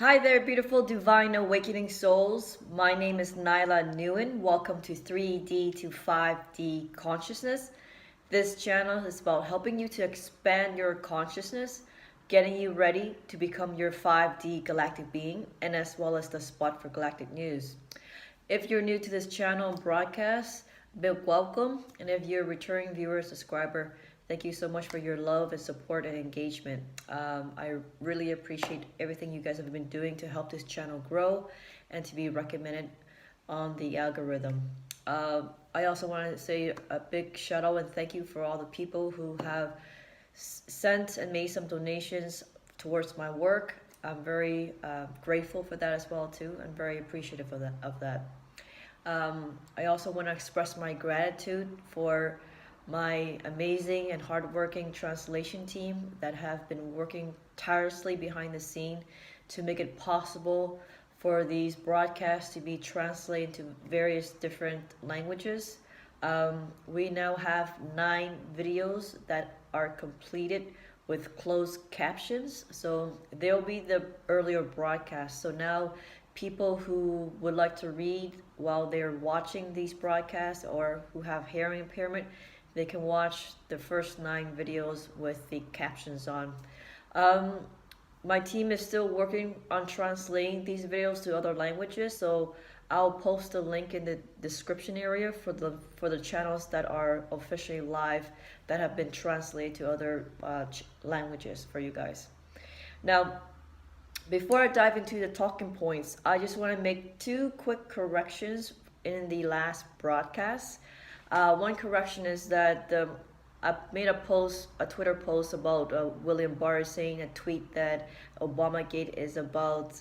Hi there, beautiful divine awakening souls. My name is Nyla Nguyen. Welcome to 3D to 5D consciousness. This channel is about helping you to expand your consciousness, getting you ready to become your 5D galactic being, and as well as the spot for galactic news. If you're new to this channel and broadcast, big welcome. And if you're a returning viewer or subscriber, thank you so much for your love and support and engagement. I really appreciate everything you guys have been doing to help this channel grow and to be recommended on the algorithm. I also want to say a big shout out and thank you for all the people who have sent and made some donations towards my work. I'm very grateful for that as well too, and very appreciative of that. I also want to express my gratitude for my amazing and hardworking translation team that have been working tirelessly behind the scene to make it possible for these broadcasts to be translated into various different languages. We now have 9 videos that are completed with closed captions, so they'll be the earlier broadcasts. So now people who would like to read while they're watching these broadcasts or who have hearing impairment, they can watch the first 9 videos with the captions on. My team is still working on translating these videos to other languages, so I'll post a link in the description area for the channels that are officially live that have been translated to other languages for you guys. Now, before I dive into the talking points, I just want to make 2 quick corrections in the last broadcast. One correction is that I made a Twitter post about William Barr saying a tweet that Obamagate is about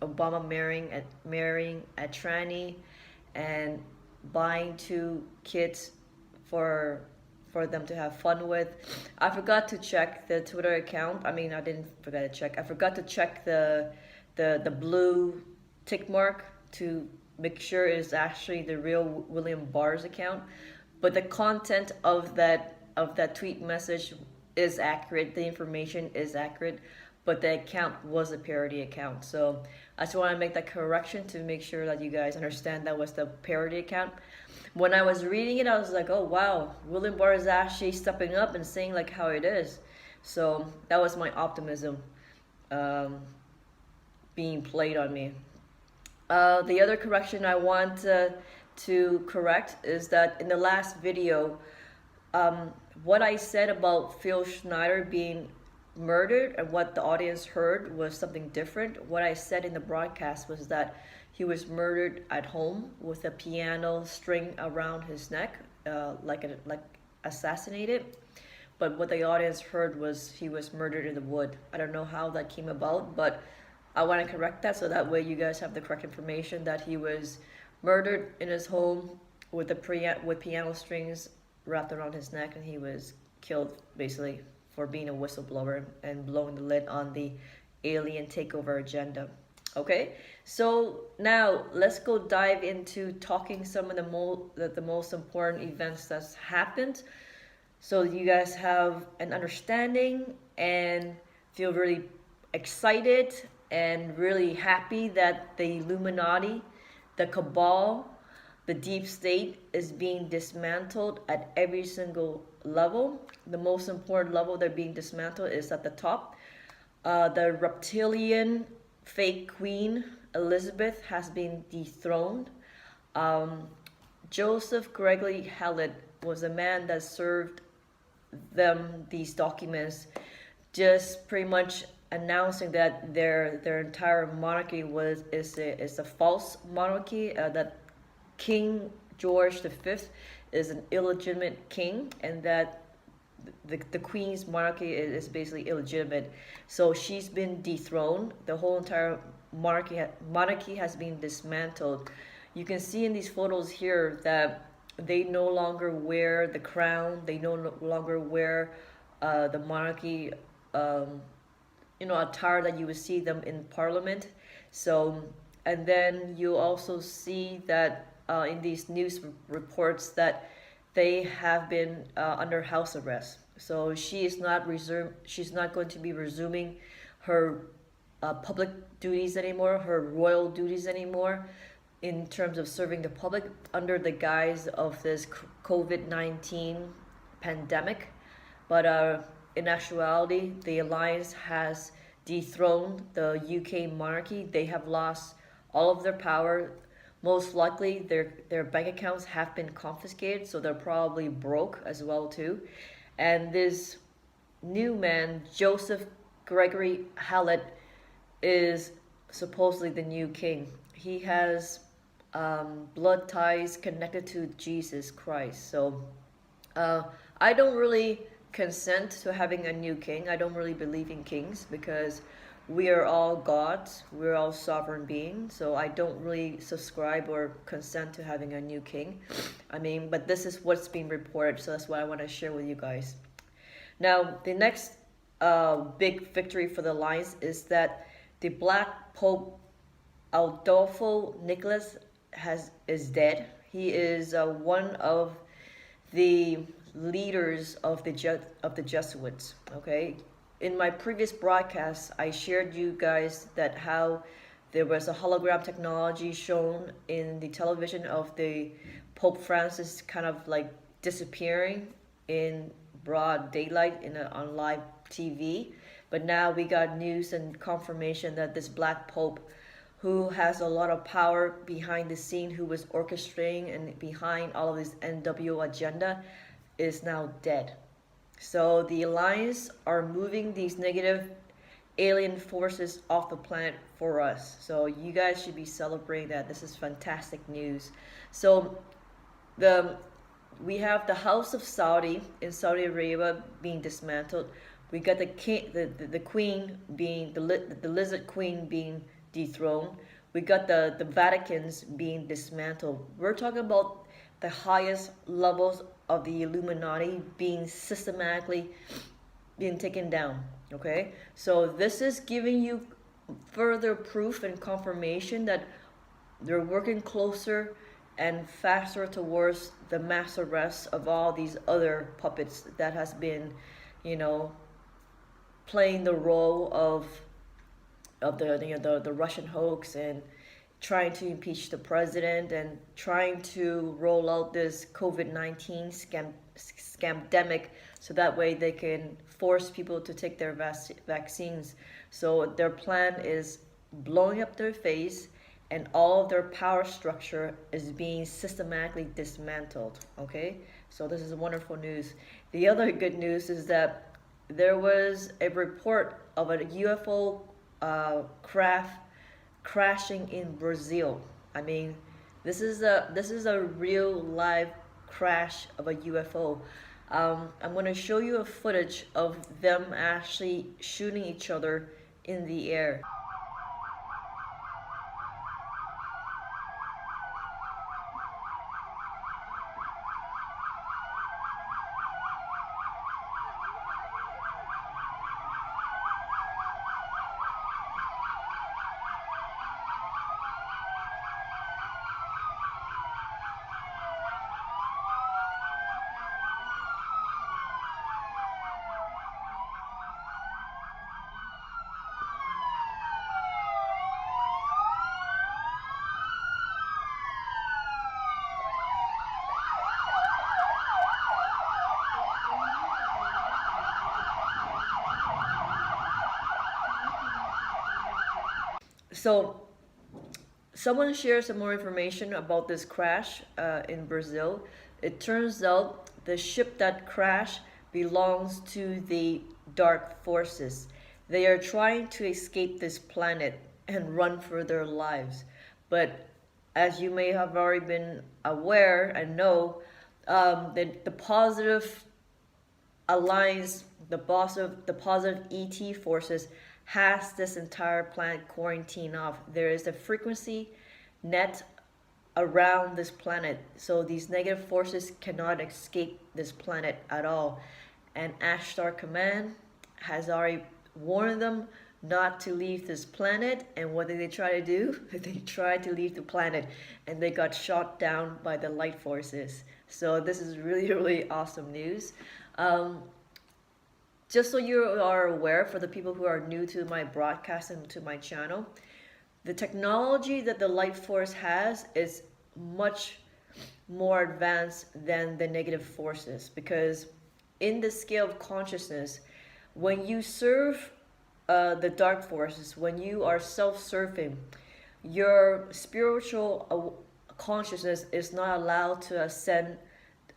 Obama marrying a tranny and buying 2 kids for them to have fun with. I forgot to check the Twitter account. I mean, I didn't forget to check. I forgot to check the blue tick mark to make sure it's actually the real William Barr's account. But the content of that tweet message is accurate. The information is accurate, but the account was a parody account. So I just want to make that correction to make sure that you guys understand that was the parody account. When I was reading it, I was like, oh wow, William Barr is actually stepping up and saying like how it is. So that was my optimism being played on me. The other correction I want to correct is that in the last video, what I said about Phil Schneider being murdered and what the audience heard was something different. What I said in the broadcast was that he was murdered at home with a piano string around his neck, like assassinated. But what the audience heard was he was murdered in the wood. I don't know how that came about, but I want to correct that so that way you guys have the correct information that he was murdered in his home with piano strings wrapped around his neck, and he was killed basically for being a whistleblower and blowing the lid on the alien takeover agenda. Okay, so now let's go dive into talking some of the most important events that's happened, so you guys have an understanding and feel really excited and really happy that the Illuminati, the cabal, the deep state is being dismantled at every single level. The most important level they're being dismantled is at the top. The reptilian fake queen Elizabeth has been dethroned. Joseph Gregory Hallett was a man that served them these documents, just pretty much announcing that their entire monarchy is a false monarchy, that King George V is an illegitimate king, and that the Queen's monarchy is basically illegitimate. So she's been dethroned. The whole entire monarchy has been dismantled. You can see in these photos here that they no longer wear the crown. They no longer wear the monarchy attire that you would see them in Parliament. So, and then you also see that in these news reports that they have been under house arrest. So she's not going to be resuming her public duties anymore, her royal duties anymore, in terms of serving the public under the guise of this COVID-19 pandemic. But in actuality, the alliance has dethroned the UK monarchy. They have lost all of their power. Most likely, their bank accounts have been confiscated, so they're probably broke as well too. And this new man, Joseph Gregory Hallett, is supposedly the new king. He has blood ties connected to Jesus Christ. So uh, I don't really consent to having a new king. I don't really believe in kings because we are all gods. We're all sovereign beings. So I don't really subscribe or consent to having a new king. I mean, but this is what's being reported. So that's what I want to share with you guys. Now, the next big victory for the Alliance is that the Black Pope Adolfo Nicholas is dead. He is one of the leaders of the Jesuits. Okay, in my previous broadcast, I shared you guys that how there was a hologram technology shown in the television of the Pope Francis kind of like disappearing in broad daylight on live TV. But now we got news and confirmation that this Black Pope, who has a lot of power behind the scene, who was orchestrating and behind all of this NWO agenda, is now dead. So the Alliance are moving these negative alien forces off the planet for us. So you guys should be celebrating that. This is fantastic news. So we have the House of Saudi in Saudi Arabia being dismantled. We got the king, the queen being the lizard queen being dethroned. We got the Vatican's being dismantled. We're talking about the highest levels of the Illuminati being systematically being taken down. Okay, so this is giving you further proof and confirmation that they're working closer and faster towards the mass arrest of all these other puppets that has been, playing the role of the Russian hoax and trying to impeach the president and trying to roll out this COVID-19 scamdemic so that way they can force people to take their vaccines. So their plan is blowing up their face, and all of their power structure is being systematically dismantled. Okay, so this is wonderful news. The other good news is that there was a report of a UFO craft crashing in Brazil. I mean, this is a real live crash of a UFO. I'm going to show you a footage of them actually shooting each other in the air. So someone shared some more information about this crash in Brazil. It turns out the ship that crashed belongs to the dark forces. They are trying to escape this planet and run for their lives. But as you may have already been aware and know, that the positive alliance, the positive ET forces has this entire planet quarantined off. There is a frequency net around this planet, so these negative forces cannot escape this planet at all. And Ashtar Command has already warned them not to leave this planet, and what did they try to do? They tried to leave the planet and they got shot down by the light forces. So this is really, really awesome news. just so you are aware, for the people who are new to my broadcast and to my channel, the technology that the light force has is much more advanced than the negative forces, because in the scale of consciousness, when you serve the dark forces, when you are self-serving, your spiritual consciousness is not allowed to ascend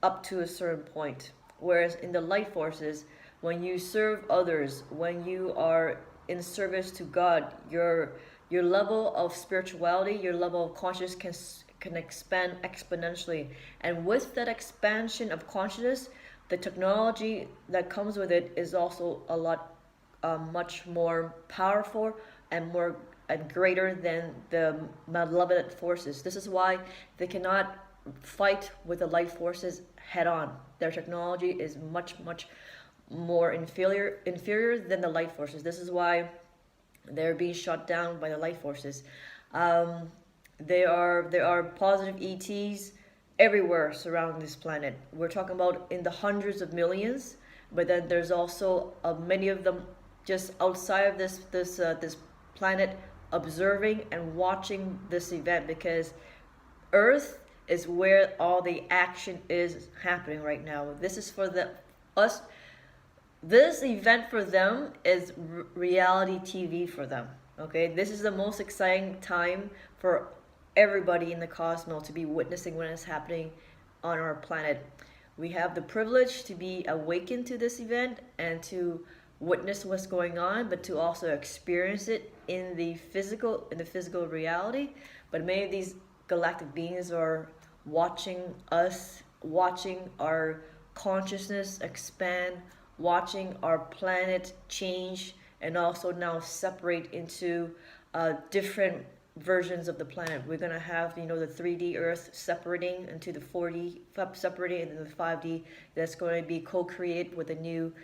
up to a certain point. Whereas in the light forces, when you serve others, when you are in service to God, your level of spirituality, your level of consciousness can expand exponentially. And with that expansion of consciousness, the technology that comes with it is also a lot much more powerful and more and greater than the malevolent forces. This is why they cannot fight with the light forces head on. Their technology is much more inferior than the light forces. This is why they're being shut down by the light forces. There are positive ETs everywhere surrounding this planet. We're talking about in the hundreds of millions, but then there's also many of them just outside of this planet, observing and watching this event, because Earth is where all the action is happening right now. This is for the us. This event for them is reality TV for them. Okay, this is the most exciting time for everybody in the cosmos to be witnessing what is happening on our planet. We have the privilege to be awakened to this event and to witness what's going on, but to also experience it in the physical reality. But many of these galactic beings are watching us, watching our consciousness expand, watching our planet change, and also now separate into different versions of the planet. We're gonna have, you know, the 3D Earth separating into the 4D, separating into the 5D. That's going to be co-created with the new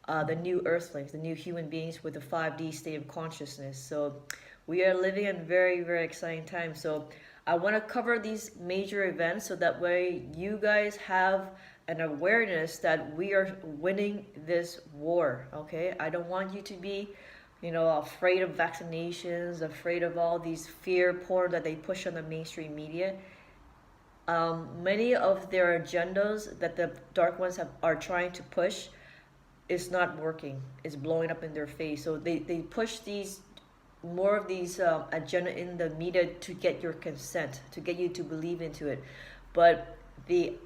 Earthlings, the new human beings with the 5D state of consciousness. So we are living in very exciting times. So I want to cover these major events so that way you guys have an awareness that we are winning this war. Okay, I don't want you to be, you know, afraid of vaccinations, afraid of all these fear porn that they push on the mainstream media. Many of their agendas that the dark ones are trying to push is not working. It's blowing up in their face. So they push these more of these agenda in the media to get your consent, to get you to believe into it. But the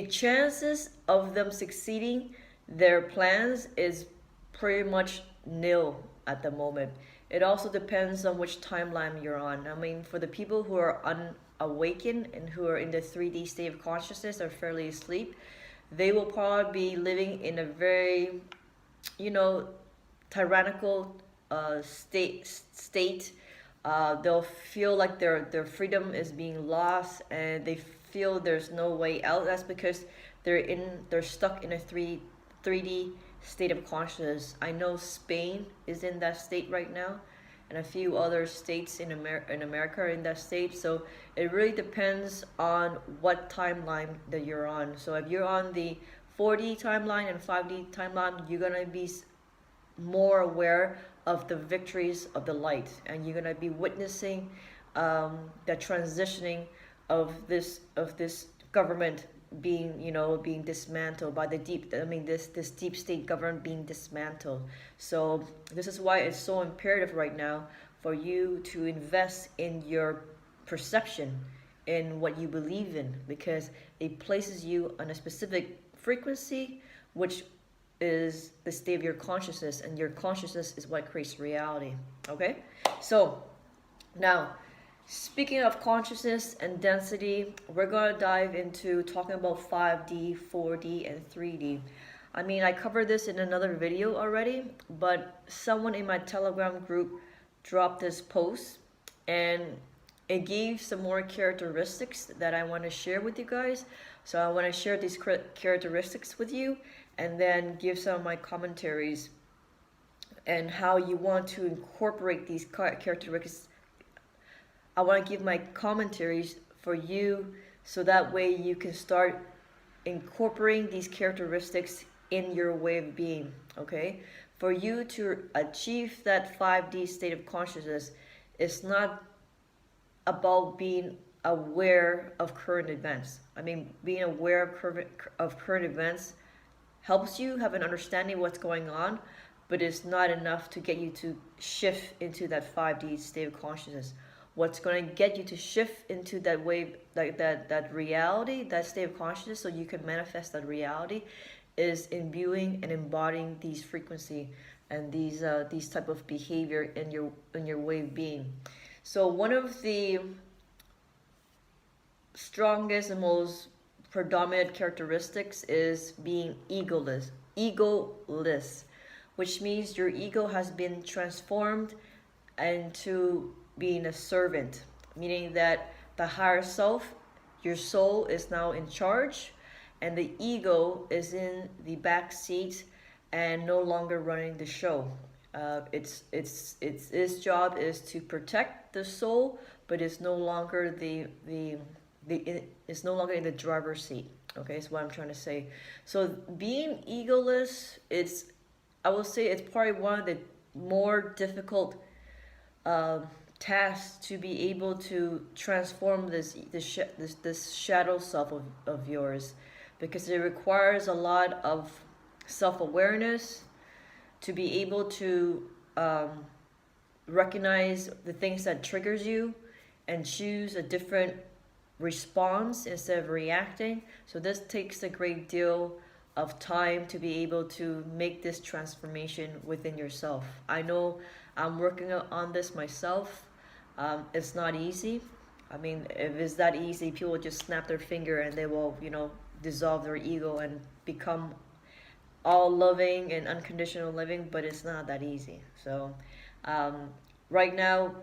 chances of them succeeding their plans is pretty much nil at the moment. It also depends on which timeline you're on. I mean, for the people who are unawakened and who are in the 3D state of consciousness or fairly asleep, they will probably be living in a very, you know, tyrannical state. They'll feel like their freedom is being lost, and they feel there's no way out. That's because they're stuck in a 3D state of consciousness. I know Spain is in that state right now, and a few other states in America are in that state. So it really depends on what timeline that you're on. So if you're on the 4D timeline and 5D timeline, you're gonna be more aware of the victories of the light, and you're gonna be witnessing the transitioning of this government being, you know, being dismantled by the this deep state government being dismantled. So this is why it's so imperative right now for you to invest in your perception, in what you believe in, because it places you on a specific frequency, which is the state of your consciousness, and your consciousness is what creates reality. Okay, so now, speaking of consciousness and density, we're going to dive into talking about 5D, 4D, and 3D. I mean, I covered this in another video already, but someone in my Telegram group dropped this post, and it gave some more characteristics that I want to share with you guys. So I want to share these characteristics with you, and then give some of my commentaries and how you want to incorporate these characteristics. I want to give my commentaries for you, so that way you can start incorporating these characteristics in your way of being. Okay, for you to achieve that 5D state of consciousness, it's not about being aware of current events. I mean, being aware of current events helps you have an understanding of what's going on, but it's not enough to get you to shift into that 5D state of consciousness. What's going to get you to shift into that wave, like that reality, that state of consciousness, so you can manifest that reality, is imbuing and embodying these frequency and these type of behavior in your way of being. So one of the strongest and most predominant characteristics is being egoless, which means your ego has been transformed into being a servant, meaning that the higher self, your soul, is now in charge, and the ego is in the back seat and no longer running the show. Its job is to protect the soul, but it's no longer it's no longer in the driver's seat. Okay, is what I'm trying to say. So being egoless, I will say it's probably one of the more difficult tasks to be able to transform this shadow self of yours, because it requires a lot of self-awareness to be able to recognize the things that triggers you and choose a different response instead of reacting. So this takes a great deal of time to be able to make this transformation within yourself. I know I'm working on this myself. It's not easy. I mean, if it's that easy, people would just snap their finger and they will, dissolve their ego and become all loving and unconditional living, but it's not that easy. So right now,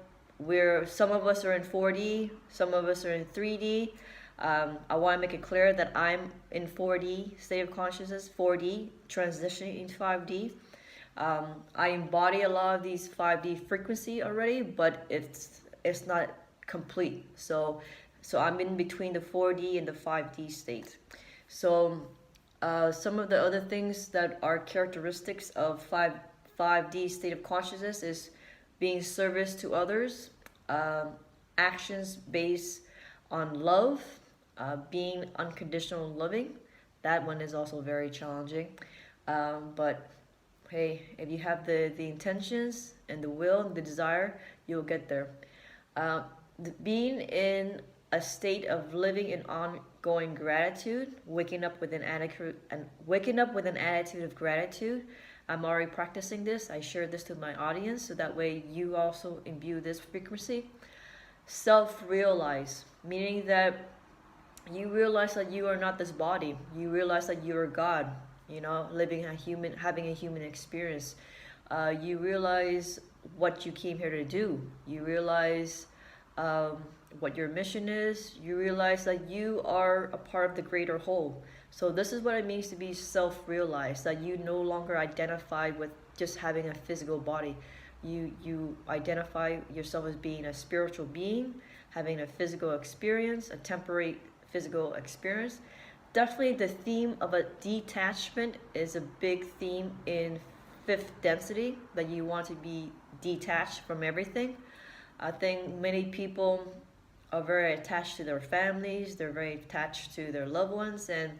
some of us are in 4D, some of us are in 3D. I want to make it clear that I'm in 4D state of consciousness, 4D transitioning into 5D. I embody a lot of these 5D frequency already, but it's not complete. So I'm in between the 4D and the 5D state. So some of the other things that are characteristics of 5D state of consciousness is being service to others, actions based on love, being unconditional loving. That one is also very challenging. But hey, if you have the intentions and the will and the desire, you'll get there. Being in a state of living in ongoing gratitude, waking up with an attitude of gratitude. I'm already practicing this. I share this to my audience so that way you also imbue this frequency. Self-realize, meaning that you realize that you are not this body. You realize that you are God, having a human experience. You realize what you came here to do. You realize what your mission is. You realize that you are a part of the greater whole. So this is what it means to be self-realized, that you no longer identify with just having a physical body. You identify yourself as being a spiritual being, having a physical experience, a temporary physical experience. Definitely the theme of a detachment is a big theme in fifth density, that you want to be detached from everything. I think many people are very attached to their families, they're very attached to their loved ones, and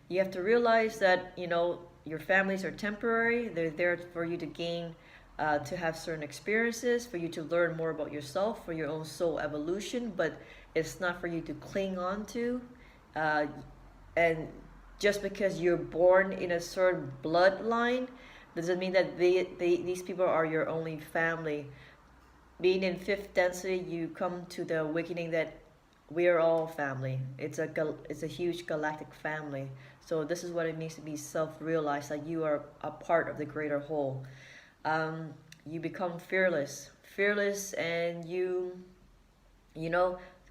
you have to realize that, your families are temporary. They're there for you to gain, to have certain experiences, for you to learn more about yourself, for your own soul evolution, but it's not for you to cling on to. And just because you're born in a certain bloodline doesn't mean that these people are your only family. Being in fifth density, you come to the awakening that we are all family. It's a huge galactic family. So this is what it means to be self-realized, that you are a part of the greater whole. You become fearless, and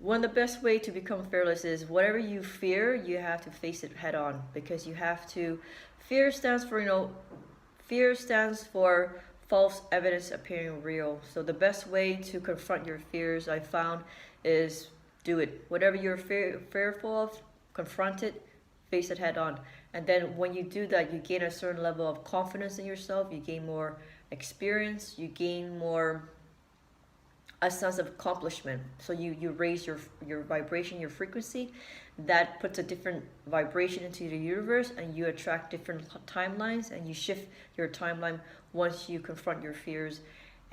one of the best way to become fearless is whatever you fear, you have to face it head on, because you have to. Fear stands for false evidence appearing real. So the best way to confront your fears, I found, is do it. Whatever you're fearful of, confront it, face it head on. And then when you do that, you gain a certain level of confidence in yourself, you gain more experience, you gain more a sense of accomplishment. So you raise your vibration, your frequency. That puts a different vibration into the universe, and you attract different timelines, and you shift your timeline once you confront your fears,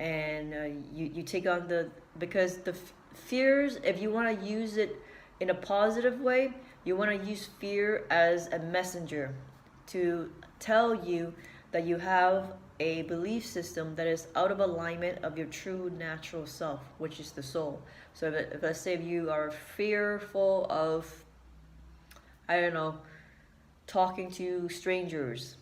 and you take on because the fears, if you want to use it in a positive way, you want to use fear as a messenger to tell you that you have a belief system that is out of alignment of your true natural self, which is the soul. So if let's say if you are fearful of, I don't know, talking to strangers,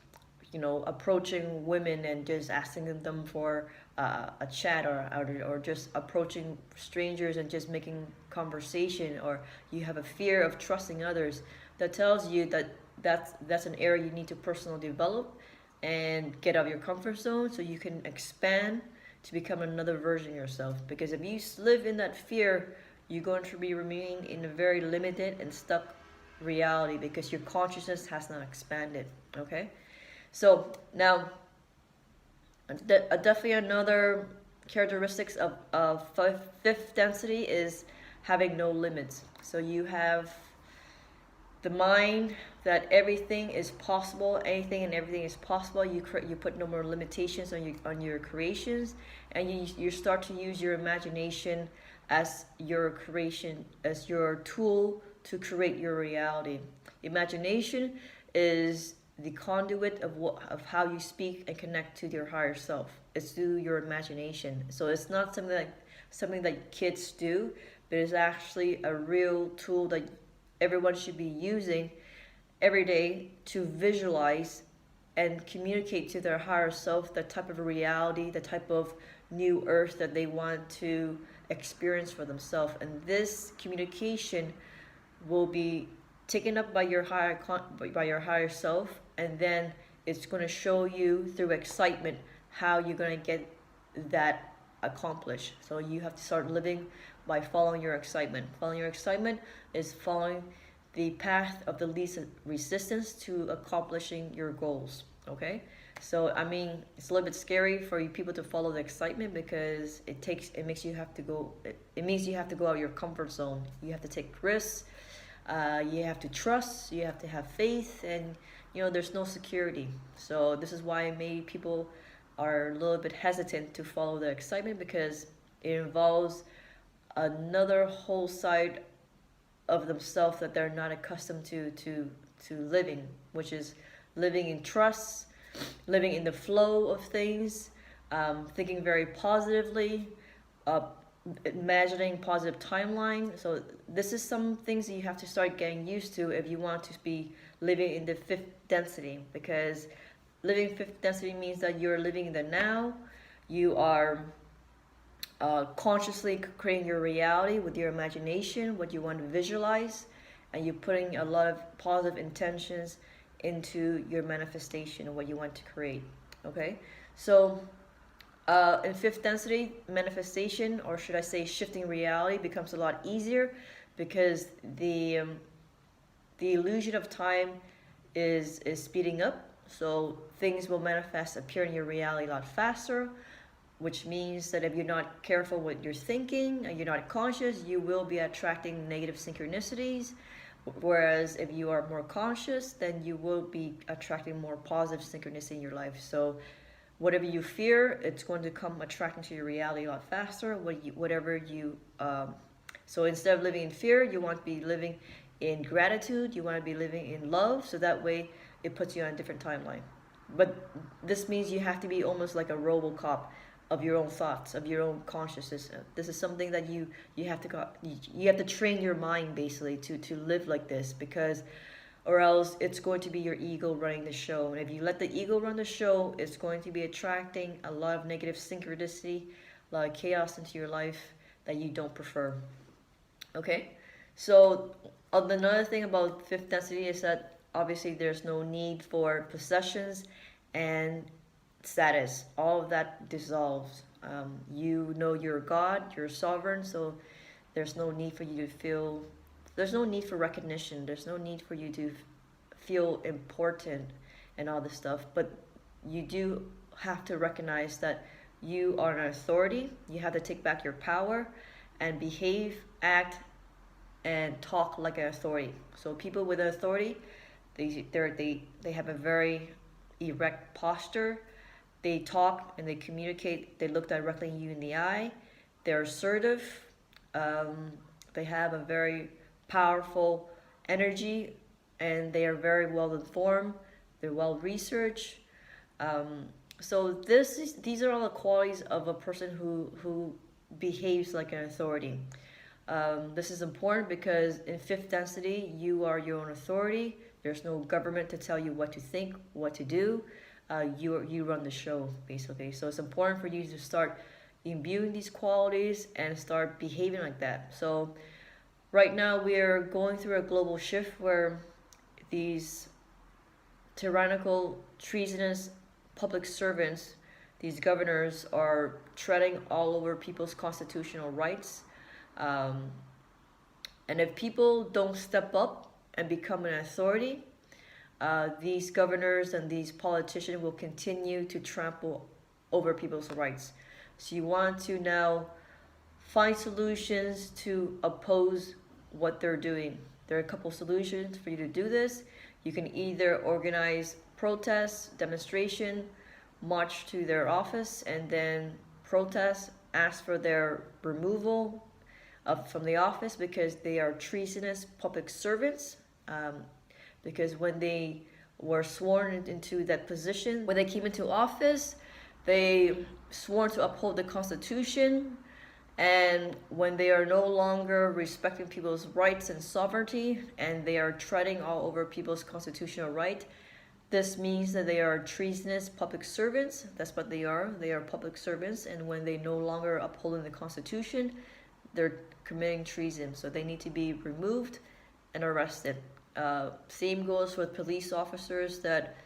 approaching women and just asking them for a chat, or just approaching strangers and just making conversation, or you have a fear of trusting others, that tells you that that's an area you need to personally develop and get out of your comfort zone so you can expand to become another version of yourself. Because if you live in that fear, you're going to be remaining in a very limited and stuck reality because your consciousness has not expanded. Okay, so now definitely another characteristics of fifth density is having no limits. So you have the mind that everything is possible, anything and everything is possible. You put no more limitations on your creations, and you start to use your imagination as your creation, as your tool to create your reality. Imagination is the conduit of how you speak and connect to your higher self. It's through your imagination. So it's not something that kids do, but it's actually a real tool that everyone should be using every day to visualize and communicate to their higher self the type of reality, the type of new earth that they want to experience for themselves. And this communication will be taken up by your higher self, and then it's going to show you through excitement how you're going to get that accomplished. So you have to start living by following your excitement. Following your excitement is following the path of the least resistance to accomplishing your goals. Okay, so I mean, it's a little bit scary for you people to follow the excitement because it means you have to go out of your comfort zone. You have to take risks. You have to trust. You have to have faith, and there's no security. So this is why many people are a little bit hesitant to follow the excitement, because it involves another whole side of themselves that they're not accustomed to living, which is living in trust, living in the flow of things, thinking very positively, imagining positive timeline. So this is some things that you have to start getting used to if you want to be living in the fifth density, because living fifth density means that you're living in the now. You are consciously creating your reality with your imagination, what you want to visualize, and you're putting a lot of positive intentions into your manifestation of what you want to create. Okay, so in fifth density, manifestation, or should I say shifting reality, becomes a lot easier because the illusion of time is speeding up. So things will manifest, appear in your reality a lot faster, which means that if you're not careful what you're thinking and you're not conscious, you will be attracting negative synchronicities. Whereas if you are more conscious, then you will be attracting more positive synchronicity in your life. So whatever you fear, it's going to come attracting to your reality a lot faster. So instead of living in fear, you want to be living in gratitude. You want to be living in love. So that way it puts you on a different timeline. But this means you have to be almost like a RoboCop of your own thoughts, of your own consciousness. This is something that you have to train your mind basically to live like this, because or else it's going to be your ego running the show. And if you let the ego run the show, it's going to be attracting a lot of negative synchronicity, a lot of chaos into your life that you don't prefer. Okay, so another thing about fifth density is that obviously there's no need for possessions and status. All of that dissolves. You're God, you're sovereign, so there's no need for you to feel, there's no need for recognition, there's no need for you to feel important and all this stuff, but you do have to recognize that you are an authority. You have to take back your power and behave, act, and talk like an authority. So people with authority, they have a very erect posture. They talk and they communicate. They look directly you in the eye. They're assertive. They have a very powerful energy, and they are very well informed. They're well researched. So these are all the qualities of a person who behaves like an authority. This is important because in fifth density, you are your own authority. There's no government to tell you what to think, what to do. You run the show, basically. So it's important for you to start imbuing these qualities and start behaving like that. So right now we are going through a global shift where these tyrannical, treasonous public servants, these governors, are treading all over people's constitutional rights. And if people don't step up and become an authority, these governors and these politicians will continue to trample over people's rights. So you want to now find solutions to oppose what they're doing. There are a couple solutions for you to do this. You can either organize protests, demonstration, march to their office, and then protest, ask for their removal from the office because they are treasonous public servants. Because when they were sworn into that position, when they came into office, they swore to uphold the Constitution. And when they are no longer respecting people's rights and sovereignty, and they are treading all over people's constitutional right, this means that they are treasonous public servants. That's what they are. They are public servants. And when they no longer uphold the Constitution, they're committing treason. So they need to be removed and arrested. Same goes with police officers that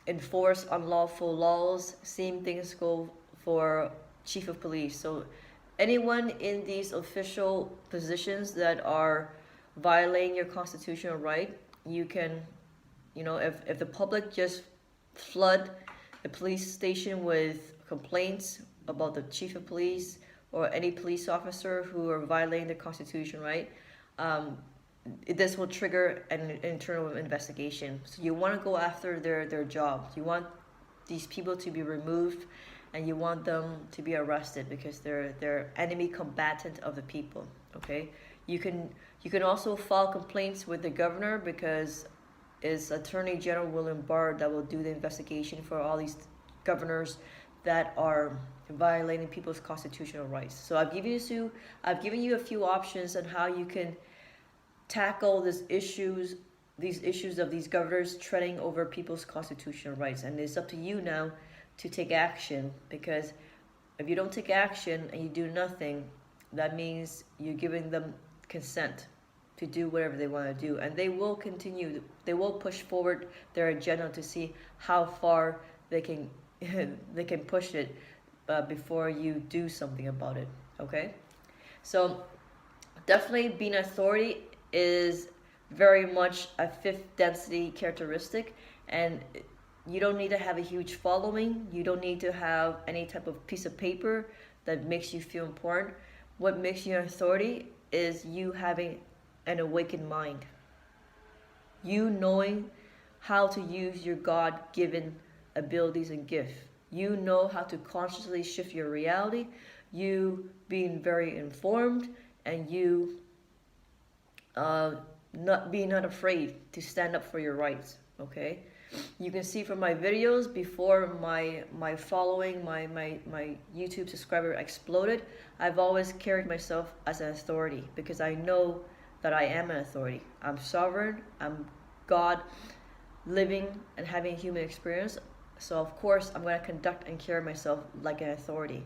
enforce unlawful laws. Same things go for chief of police. So anyone in these official positions that are violating your constitutional right, you can, if the public just flood the police station with complaints about the chief of police or any police officer who are violating the constitution, right? This will trigger an internal investigation. So you want to go after their job. You want these people to be removed, and you want them to be arrested because they're enemy combatant of the people. Okay, you can also file complaints with the governor because it's Attorney General William Barr that will do the investigation for all these governors that are violating people's constitutional rights. So I've given you a few options on how you can tackle these issues of these governors treading over people's constitutional rights. And it's up to you now to take action, because if you don't take action and you do nothing, that means you're giving them consent to do whatever they want to do, and they will push forward their agenda to see how far they can push it before you do something about it. Okay, so definitely being authority is very much a fifth density characteristic, and you don't need to have a huge following. You don't need to have any type of piece of paper that makes you feel important. What makes you an authority is you having an awakened mind. You knowing how to use your God-given abilities and gifts. You know how to consciously shift your reality. You being very informed, and you not afraid to stand up for your rights. Okay, you can see from my videos before my following, my YouTube subscriber exploded, I've always carried myself as an authority because I know that I am an authority. I'm sovereign. I'm God, living and having human experience. So of course I'm going to conduct and carry myself like an authority,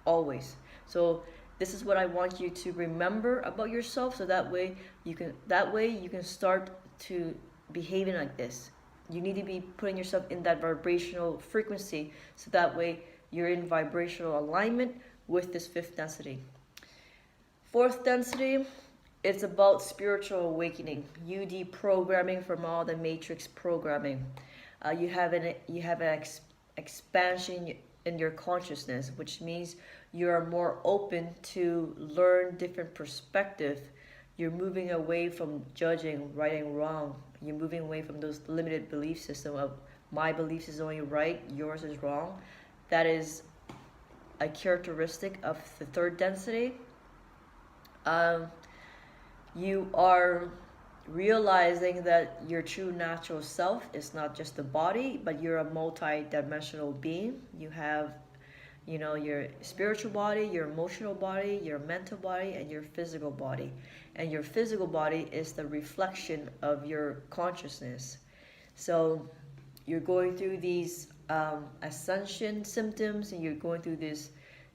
always. So this is what I want you to remember about yourself, so that way you can start to behaving like this. You need to be putting yourself in that vibrational frequency, so that way you're in vibrational alignment with this fifth density. Fourth density It's about spiritual awakening, you deprogramming from all the matrix programming. You have an expansion in your consciousness, which means you are more open to learn different perspective. You're moving away from judging right and wrong. You're moving away from those limited belief system of my beliefs is only right, yours is wrong. That is a characteristic of the third density. Um, you are realizing that your true natural self is not just the body, but you're a multi-dimensional being. You have, your spiritual body, your emotional body, your mental body, and your physical body. And your physical body is the reflection of your consciousness. So you're going through these ascension symptoms, and you're going through these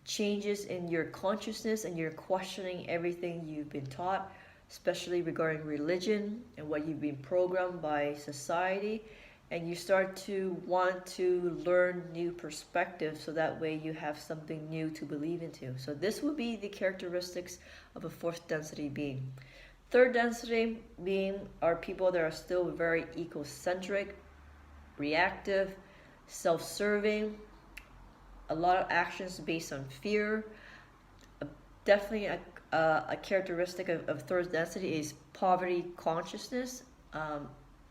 changes in your consciousness, and you're questioning everything you've been taught, especially regarding religion and what you've been programmed by society. And you start to want to learn new perspectives, so that way you have something new to believe into. So this would be the characteristics of a fourth density being. Third density being are people that are still very egocentric, reactive, self-serving, a lot of actions based on fear. Definitely a characteristic of third density is poverty consciousness.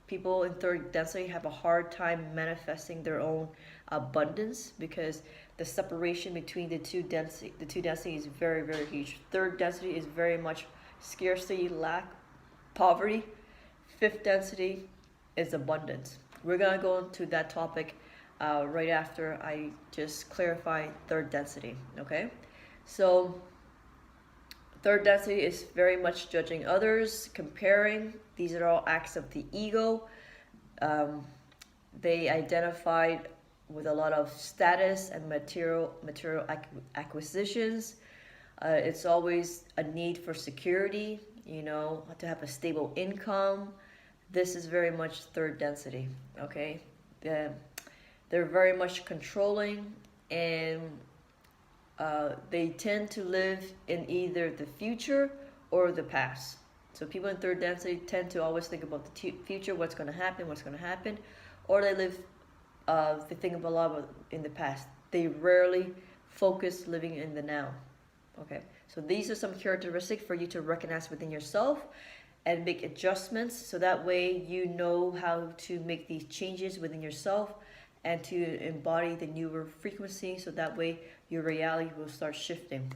People in third density have a hard time manifesting their own abundance, because the separation between the two density is very, very huge. Third density is very much scarcity, lack, poverty. Fifth density is abundance. We're gonna go into that topic right after I just clarify third density. Okay, so third density is very much judging others, comparing. These are all acts of the ego. They identified with a lot of status and material acquisitions. It's always a need for security, to have a stable income. This is very much third density, okay? They're very much controlling, and they tend to live in either the future or the past. So people in third density tend to always think about the future, what's going to happen, or they think about a lot in the past. They rarely focus living in the now. Okay, so these are some characteristics for you to recognize within yourself and make adjustments, so that way you know how to make these changes within yourself and to embody the newer frequency, so that way your reality will start shifting.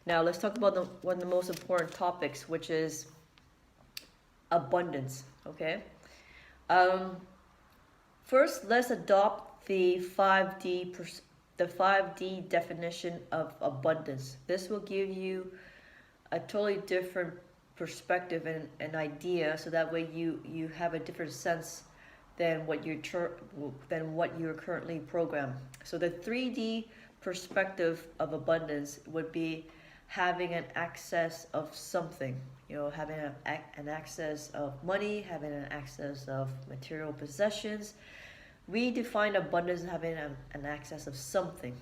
Now let's talk about one of the most important topics, which is abundance. Okay, first let's adopt the 5D definition of abundance. This will give you a totally different perspective and an idea, so that way you have a different sense than what you're currently programmed. So the 3D perspective of abundance would be having an access of something, having an access of money, having an access of material possessions. We define abundance as having an access of something.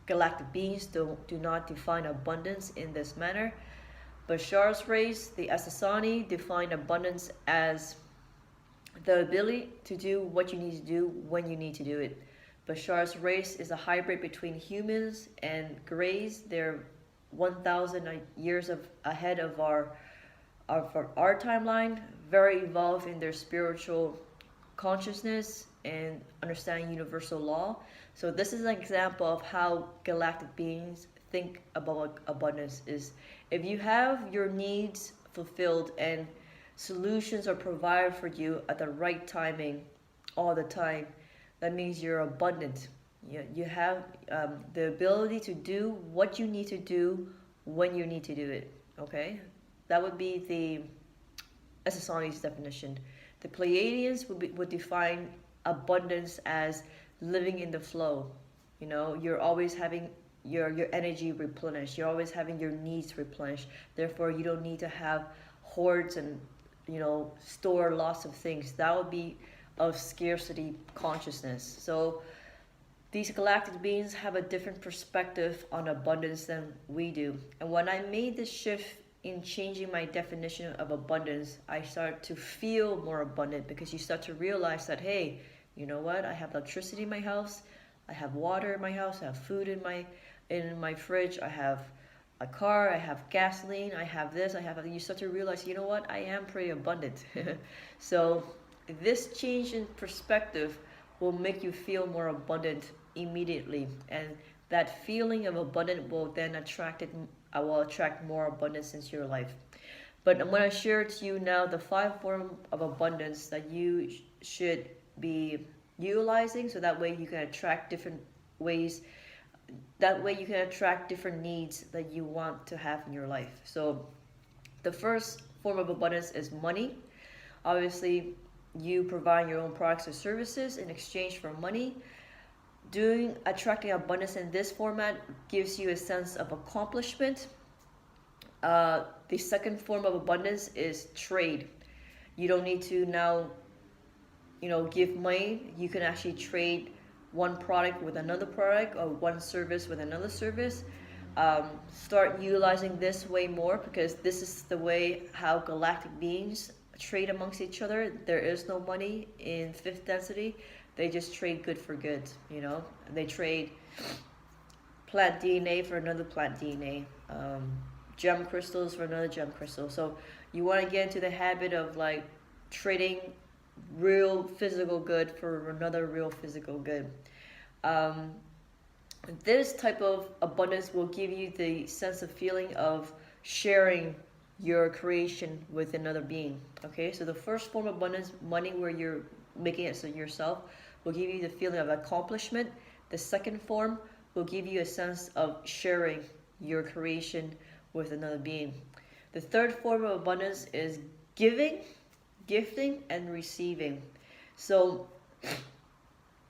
Galactic beings do not define abundance in this manner. Bashar's race, the Asasani, define abundance as the ability to do what you need to do when you need to do it. Bashar's race is a hybrid between humans and Greys. They're 1,000 years ahead of our timeline, very evolved in their spiritual consciousness and understanding universal law. So this is an example of how galactic beings think about abundance. Is if you have your needs fulfilled and solutions are provided for you at the right timing all the time, that means you're abundant. You have the ability to do what you need to do when you need to do it. Okay, that would be the Asasani's definition. The Pleiadians would define abundance as living in the flow. You're always having your energy replenished. You're always having your needs replenished. Therefore, you don't need to have hoards and store lots of things. That would be of scarcity consciousness. So these galactic beings have a different perspective on abundance than we do. And when I made this shift in changing my definition of abundance, I start to feel more abundant, because you start to realize that, hey, you know what? I have electricity in my house, I have water in my house, I have food in my fridge, I have a car, I have gasoline, I have this, I have that. You start to realize, you know what? I am pretty abundant. So this change in perspective will make you feel more abundant immediately, and that feeling of abundant will then will attract more abundance into your life. But I'm going to share to you now the 5 forms of abundance that you should be utilizing, so that way you can attract different ways. That way you can attract different needs that you want to have in your life. So the first form of abundance is money. Obviously, you provide your own products or services in exchange for money. Attracting abundance in this format gives you a sense of accomplishment. The second form of abundance is trade. You don't need to now, give money. You can actually trade one product with another product, or one service with another service. Start utilizing this way more, because this is the way how galactic beings trade amongst each other. There is no money in fifth density. They just trade good for good. They trade plant DNA for another plant DNA, gem crystals for another gem crystal. So you want to get into the habit of like trading real physical good for another real physical good. This type of abundance will give you the sense of feeling of sharing your creation with another being. Okay, so the first form of abundance, money, where you're making it yourself, will give you the feeling of accomplishment. The second form will give you a sense of sharing your creation with another being. The third form of abundance is giving, gifting, and receiving. So